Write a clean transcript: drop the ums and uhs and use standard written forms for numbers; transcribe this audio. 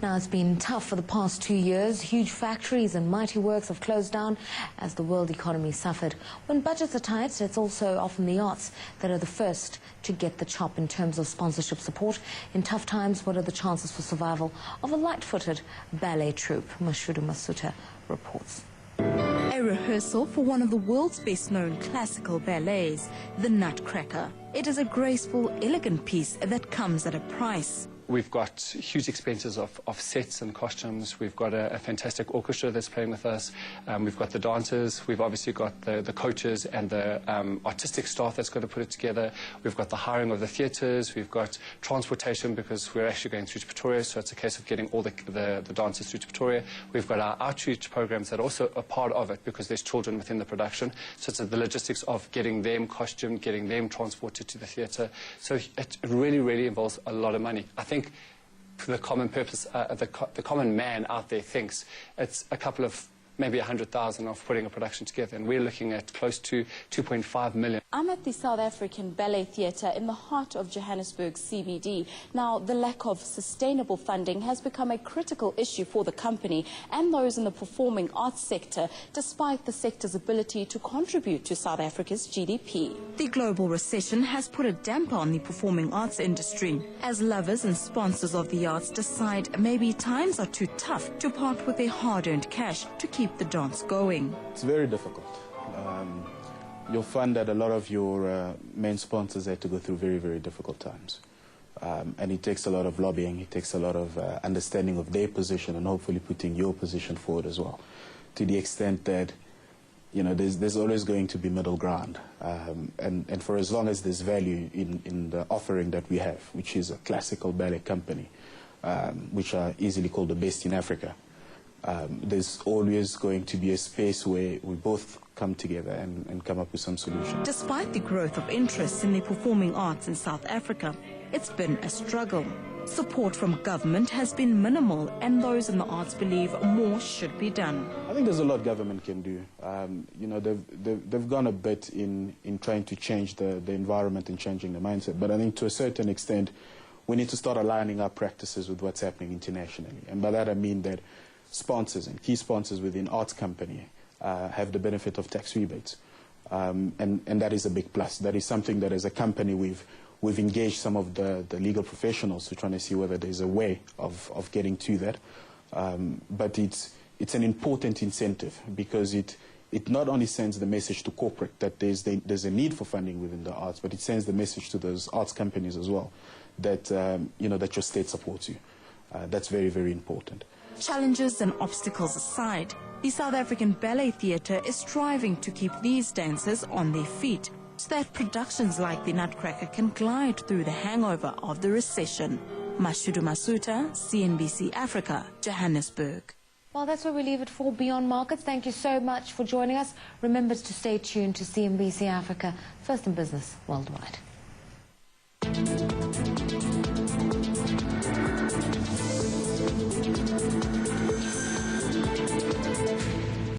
Now, it's been tough for the past 2 years. Huge factories and mighty works have closed down as the world economy suffered. When budgets are tight, it's also often the arts that are the first to get the chop in terms of sponsorship support. In tough times, what are the chances for survival of a light-footed ballet troupe? Mashudu Masuta reports. A rehearsal for one of the world's best-known classical ballets, The Nutcracker. It is a graceful, elegant piece that comes at a price. We've got huge expenses of sets and costumes. We've got a fantastic orchestra that's playing with us. We've got the dancers. We've obviously got the coaches and the artistic staff that's going to put it together. We've got the hiring of the theatres. We've got transportation because we're actually going through to Pretoria, so it's a case of getting all the dancers through to Pretoria. We've got our outreach programs that are also a part of it because there's children within the production. So it's the logistics of getting them costumed, getting them transported to the theatre. So it really, really involves a lot of money. I think the common purpose, the common man out there thinks it's a couple of, maybe 100,000 of putting a production together, and we're looking at close to 2.5 million. I'm at the South African Ballet Theatre in the heart of Johannesburg's CBD. Now, the lack of sustainable funding has become a critical issue for the company and those in the performing arts sector, despite the sector's ability to contribute to South Africa's GDP. The global recession has put a damper on the performing arts industry, as lovers and sponsors of the arts decide maybe times are too tough to part with their hard-earned cash to keep the dance going. It's very difficult. You'll find that a lot of your main sponsors had to go through very, very difficult times. And it takes a lot of lobbying, it takes a lot of understanding of their position and hopefully putting your position forward as well. To the extent that, you know, there's always going to be middle ground. And for as long as there's value in the offering that we have, which is a classical ballet company, which are easily called the best in Africa, there's always going to be a space where we both come together and come up with some solution. Despite the growth of interest in the performing arts in South Africa, it's been a struggle. Support from government has been minimal, and those in the arts believe more should be done. I think there's a lot government can do. You know, they've gone a bit in trying to change the environment and changing the mindset, but I think to a certain extent we need to start aligning our practices with what's happening internationally. And by that I mean that sponsors and key sponsors within arts company have the benefit of tax rebates, and that is a big plus. That is something that as a company we've engaged some of the legal professionals to try to see whether there's a way of getting to that. But it's an important incentive because it not only sends the message to corporate that there's a need for funding within the arts, but it sends the message to those arts companies as well that you know, that your state supports you. That's very, very important. Challenges and obstacles aside, the South African Ballet Theatre is striving to keep these dancers on their feet so that productions like The Nutcracker can glide through the hangover of the recession. Mashudu Masuta, CNBC Africa, Johannesburg. Well, that's where we leave it for Beyond Markets. Thank you so much for joining us. Remember to stay tuned to CNBC Africa, first in business worldwide.